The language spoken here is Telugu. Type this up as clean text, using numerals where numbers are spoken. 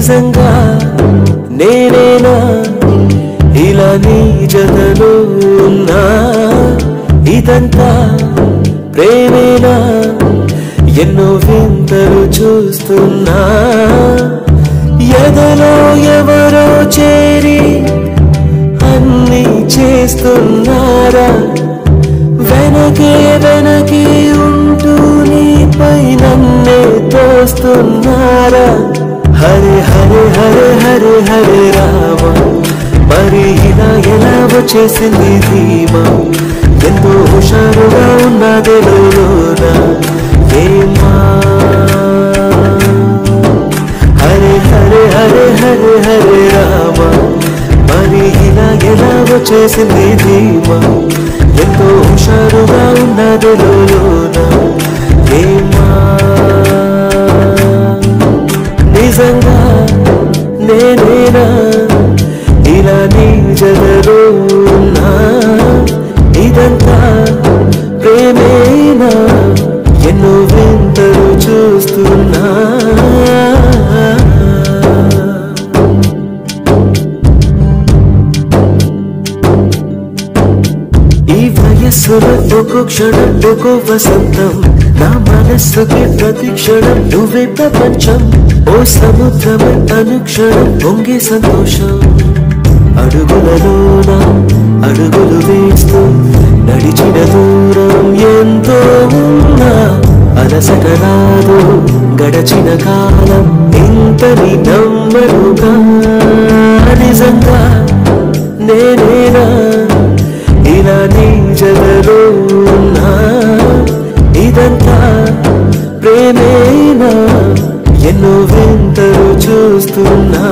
నిజంగా నేనేనా ఇలా నీ జతలో ఉన్నా ఇదంతా ప్రేమేనా ఎన్నో వింతలు చూస్తున్నా ఎదలో ఎవరో చేరి అన్నీ చేస్తున్నారా వెనకే వెనకే ఉంటూ నీపై నన్నే తోస్తున్నారా హరే హరే హరే హరే హరే రామ మరి ఇలా ఎలా వచ్చేసింది ధీమా ఎంతో హుషారుగా ఉన్నదే లోన ఏమా హరే హరే హరే హరే హరే రామ మరి ఇలా ఎలా వచ్చేసింది ధీమా ఎంతో హుషారుగా ఉన్నదే లోన ఏమా నిజంగా నేనేనా ఇలా నీ జతలో ఉన్నా ఇదంతా ప్రేమేనా ఎన్నో వింతలు చూస్తున్నా ఈ వయస్సులో ఒక్కో క్షణం ఒక్కో వసంతం నా మనస్సుకి ప్రతి క్షణం నువ్వే ప్రపంచం ఓ సముద్రమే అనుక్షణం పొంగే సంతోషం అడుగులలోన అడుగులు వేస్తూ నడిచిన దూరం ఎంతో ఉన్నా అలసట రాదు గడచిన కాలం ఇంతని నమ్మరుగా నిజంగా నేనేనా ఇలా నీ జతలో ఉన్నా ఇదంతా ప్రేమేనా ఎన్నో వింతలు చూస్తున్నా